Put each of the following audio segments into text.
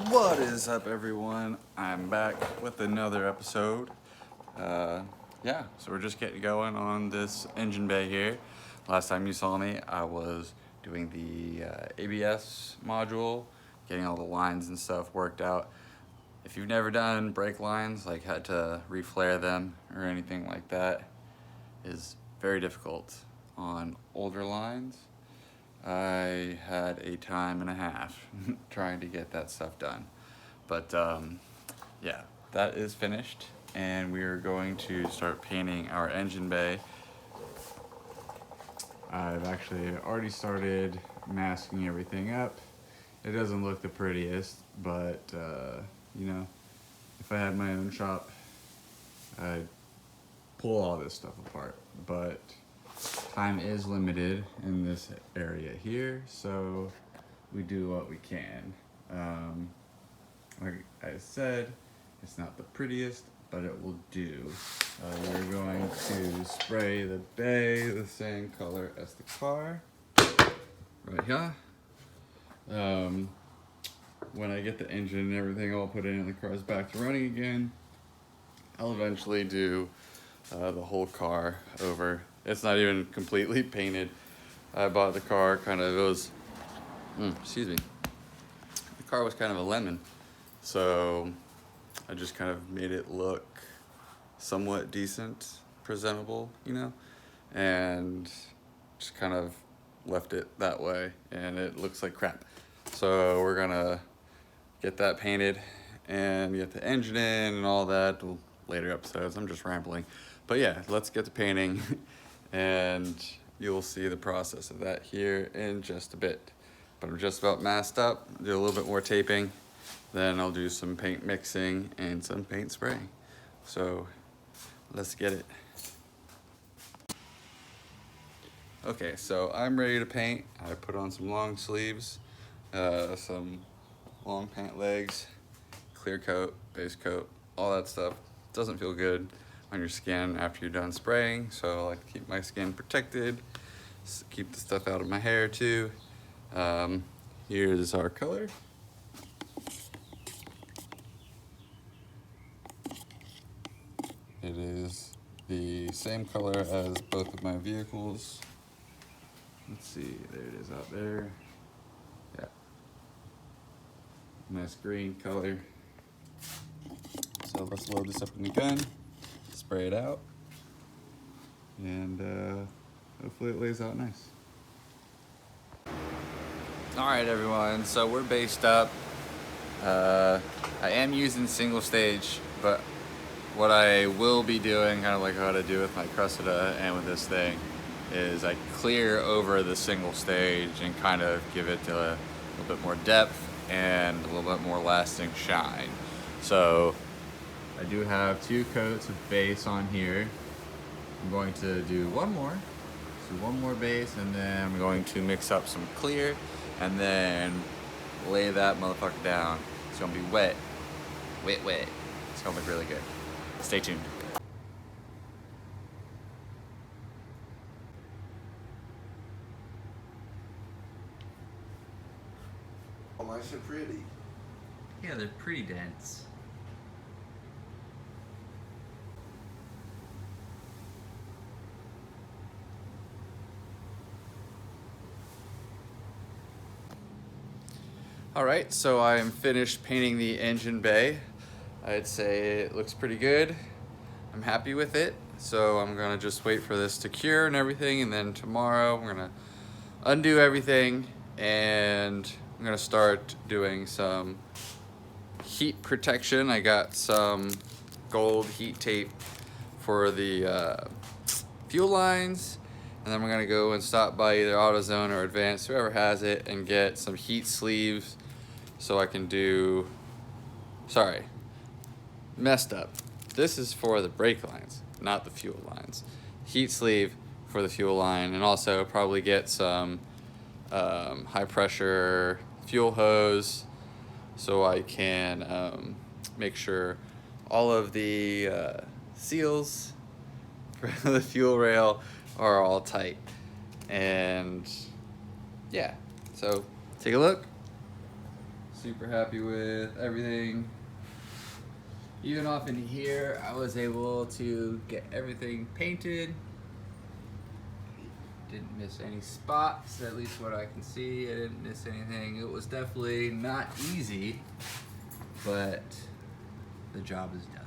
What is up, everyone? I'm back with another episode. So we're just getting going on this engine bay here. Last time you saw me, I was doing the ABS module, getting all the lines and stuff worked out. If you've never done brake lines, like had to reflare them or anything like that, is very difficult on older lines. I had a time and a half trying to get that stuff done. But yeah, that is finished, and we are going to start painting our engine bay. I've actually already started masking everything up. It doesn't look the prettiest, but you know, if I had my own shop, I'd pull all this stuff apart. But time is limited in this area here, so we do what we can. Like I said, it's not the prettiest, but it will do. We're going to spray the bay the same color as the car, right here. When I get the engine and everything all put in and the car's back to running again, I'll eventually do the whole car over. It's not even completely painted. I bought the car kind of, excuse me. The car was kind of a lemon. So I just kind of made it look somewhat decent, presentable, you know, and just kind of left it that way, and it looks like crap. So we're gonna get that painted and get the engine in and all that. Later episodes, I'm just rambling. But yeah, let's get to painting and you'll see the process of that here in just a bit. But I'm just about masked up, do a little bit more taping, then I'll do some paint mixing and some paint spraying. So let's get it. Okay, so I'm ready to paint. I put on some long sleeves, some long pant legs, clear coat, base coat, all that stuff. Doesn't feel good on your skin after you're done spraying, so I like to keep my skin protected, keep the stuff out of my hair too. Here's our color. It is the same color as both of my vehicles. Let's see, there it is out there. Yeah. Nice green color. So let's load this up in the gun, spray it out, and hopefully it lays out nice. All right, everyone, so we're based up. I am using single stage, but what I will be doing, kind of like how I do with my Cressida and with this thing, is I clear over the single stage and kind of give it a little bit more depth and a little bit more lasting shine. So I do have 2 coats of base on here. I'm going to do one more base, and then I'm going to mix up some clear and then lay that motherfucker down. It's gonna be wet. It's gonna look really good. Stay tuned. Oh, nice and pretty. Yeah, they're pretty dense. All right, so I am finished painting the engine bay. I'd say it looks pretty good. I'm happy with it. So I'm gonna just wait for this to cure and everything, and then tomorrow I'm gonna undo everything and I'm gonna start doing some heat protection. I got some gold heat tape for the fuel lines, and then we're gonna go and stop by either AutoZone or Advanced, whoever has it, and get some heat sleeves so I can do, sorry, messed up. This is for the brake lines, not the fuel lines. Heat sleeve for the fuel line, and also probably get some high pressure fuel hose so I can make sure all of the seals for the fuel rail are all tight. And yeah, so take a look, Super happy with everything. Even off in here, I was able to get everything painted. Didn't miss any spots, at least what I can see. I didn't miss anything. It was definitely not easy, but the job is done.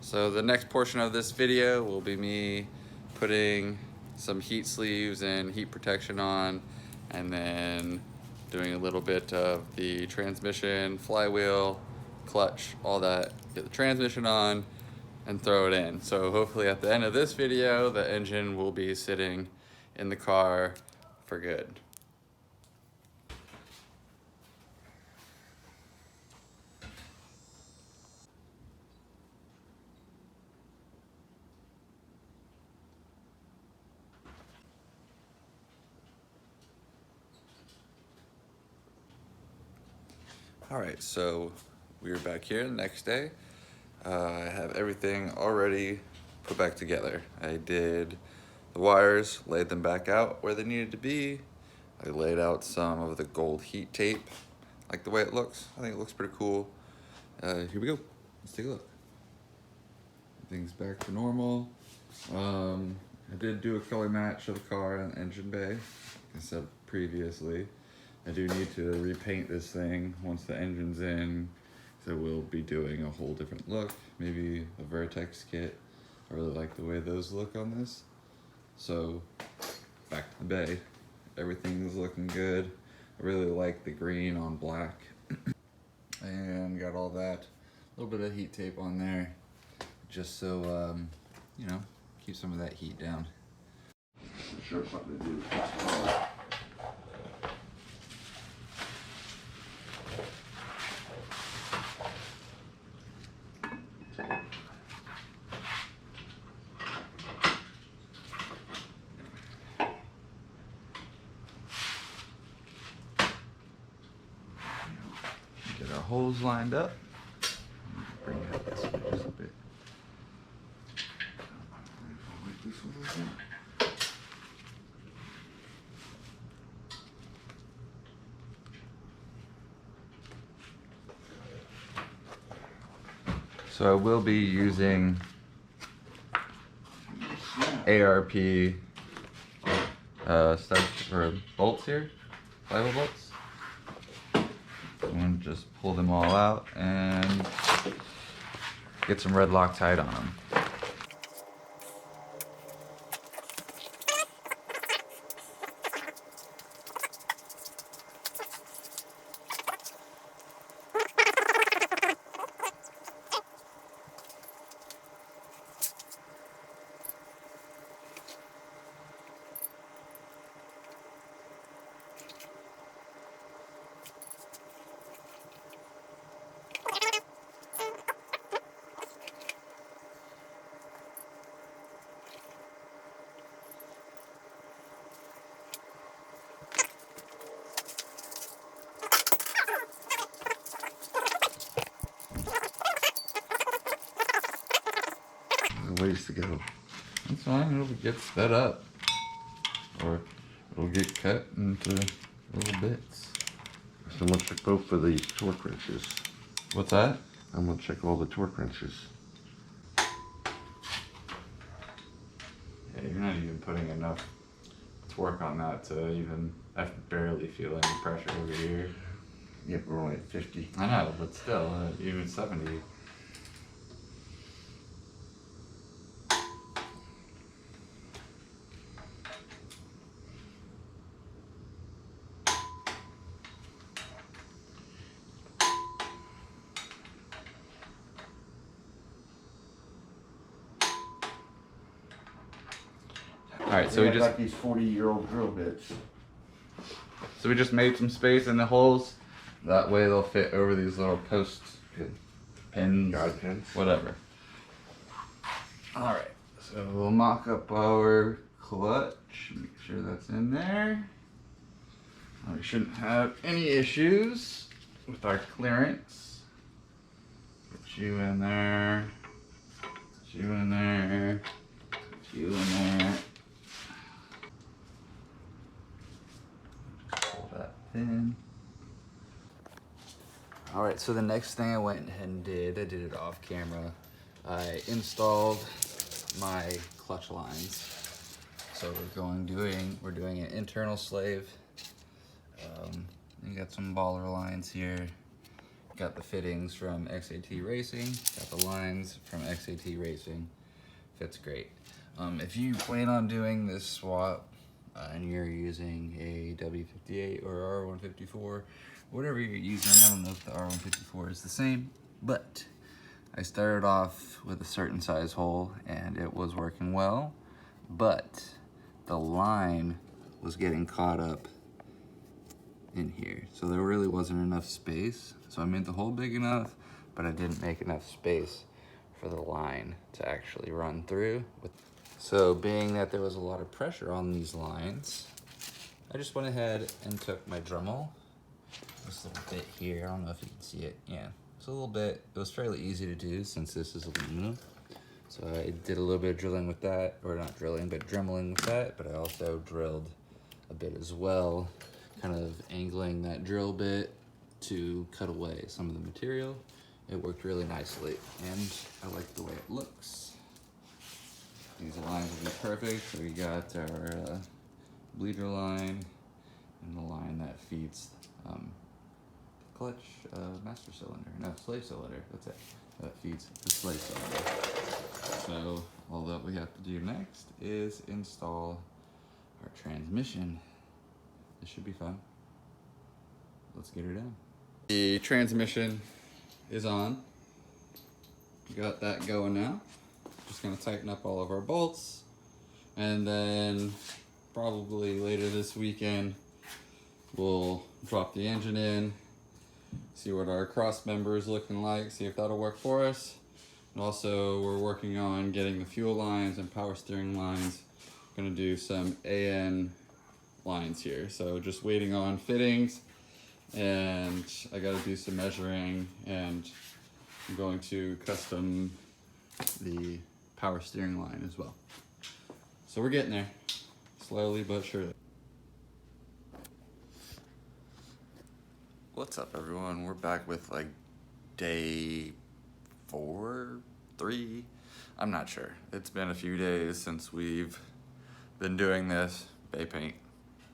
So the next portion of this video will be me putting some heat sleeves and heat protection on, and then doing a little bit of the transmission, flywheel, clutch, all that. Get the transmission on and throw it in. So hopefully at the end of this video, the engine will be sitting in the car for good. All right, so we're back here the next day. I have everything already put back together. I did the wires, laid them back out where they needed to be. I laid out some of the gold heat tape. Like the way it looks. I think it looks pretty cool. Here we go. Let's take a look. Everything's back to normal. I did do a color match of the car and engine bay, like I said previously. I do need to repaint this thing once the engine's in, so we'll be doing a whole different look, maybe a Vertex kit. I really like the way those look on this. So, back to the bay. Everything's looking good. I really like the green on black. And got all that. A little bit of heat tape on there, just so, you know, keep some of that heat down. Sure, something to do. Get our holes lined up. Bring it up this way just a bit. Like this one right here. So I will be using ARP stuff for bolts here, 5 bolts. I'm gonna just pull them all out and get some red Loctite on them. Ways to go. That's fine, it'll get sped up. Or it'll get cut into little bits. So I'm gonna check both of these torque wrenches. What's that? I'm gonna check all the torque wrenches. Yeah, you're not even putting enough torque on that to even, I barely feel any pressure over here. Yep, we're only at 50. I know, but still, even 70. All right, so Yeah, we I just got these 40-year-old drill bits. made some space in the holes. That way they'll fit over these little posts, pins, Guide pins. whatever. All right, so we'll mock up our clutch. Make sure that's in there. We shouldn't have any issues with our clearance. Put you in there. Put you in there. Put you in there. thin. All right, so the next thing I went ahead and did, I did it off camera. I installed my clutch lines. So we're doing an internal slave. You got some baller lines here. Got the fittings from XAT Racing. Got the lines from XAT Racing. Fits great. If you plan on doing this swap and you're using a W58 or R154, whatever you're using, I don't know if the R154 is the same, but I started off with a certain size hole and it was working well, but the line was getting caught up in here. So there really wasn't enough space. So I made the hole big enough, but I didn't make enough space for the line to actually run through. So being that there was a lot of pressure on these lines, I just went ahead and took my Dremel, this little bit here, I don't know if you can see it, yeah, it's a little bit, it was fairly easy to do since this is aluminum. So I did a little bit of drilling with that, or not drilling, but dremeling with that, but I also drilled a bit as well, kind of angling that drill bit to cut away some of the material. It worked really nicely, and I like the way it looks. These lines will be perfect. So we got our bleeder line and the line that feeds the clutch master cylinder, no, slave cylinder, that's it. That feeds the slave cylinder. So all that we have to do next is install our transmission. This should be fun. Let's get her down. The transmission is on. Got that going now. Just gonna tighten up all of our bolts, and then probably later this weekend we'll drop the engine in, see what our cross member is looking like, see if that'll work for us. And also we're working on getting the fuel lines and power steering lines. Gonna do some AN lines here, so just waiting on fittings, and I gotta do some measuring, and I'm going to custom the power steering line as well. So we're getting there, slowly but surely. What's up, everyone? We're back with like day 4, 3, I'm not sure. It's been a few days since we've been doing this, bay paint,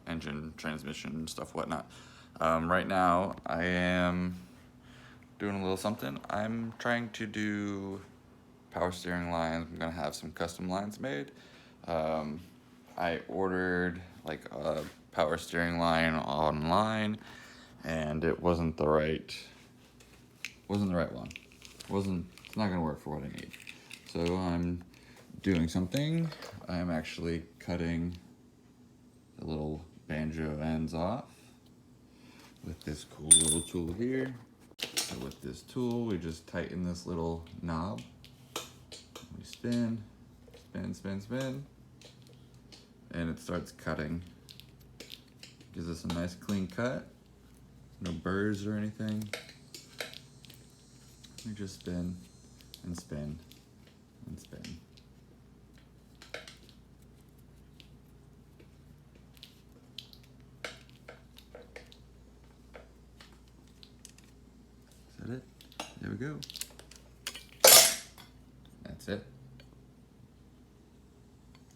engine, transmission, stuff, whatnot. Right now I am doing a little something. I'm trying to do power steering lines. I'm gonna have some custom lines made. I ordered like a power steering line online, and it wasn't the right one. It's not gonna work for what I need. So I'm doing something. I'm actually cutting the little banjo ends off with this cool little tool here. So with this tool, we just tighten this little knob. We spin, and it starts cutting. Gives us a nice clean cut, no burrs or anything. We just spin and spin and spin. Is that it? There we go. That's it.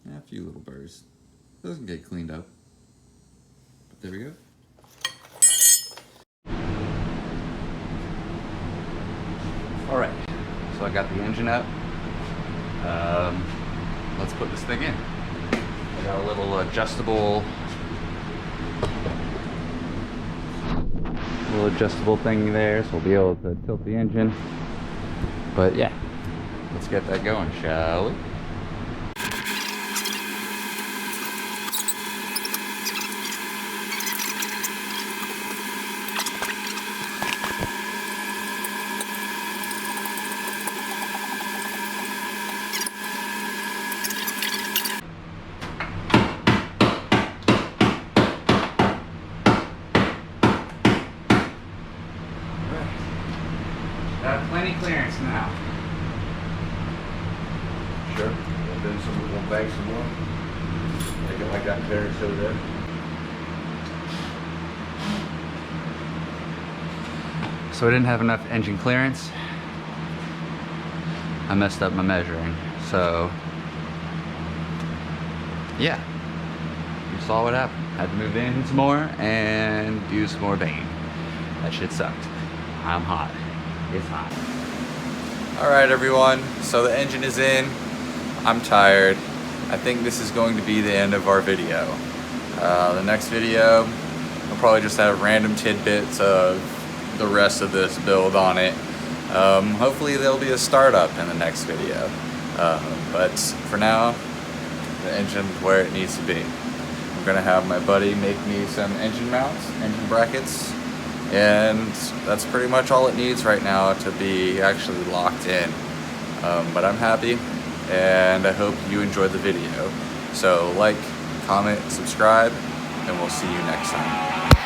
Yeah, a few little burrs. Doesn't get cleaned up, but there we go. All right, so I got the engine up. Let's put this thing in. I got a little adjustable thing there, so we'll be able to tilt the engine. But yeah, let's get that going, shall we? Got plenty clearance now. Sure. And then we'll bang some more. Make it like that clearance over there. So I didn't have enough engine clearance. I messed up my measuring. So yeah, you saw what happened. Had to move the engine some more and do some more banging. That shit sucked. I'm hot. It's hot. All right, everyone. So the engine is in. I'm tired. I think this is going to be the end of our video. The next video, we'll probably just have random tidbits of the rest of this build on it. Hopefully there'll be a startup in the next video. But for now, the engine's where it needs to be. I'm gonna have my buddy make me some engine mounts, engine brackets, and that's pretty much all it needs right now to be actually locked in. But I'm happy, and I hope you enjoyed the video. So like, comment, subscribe, and we'll see you next time.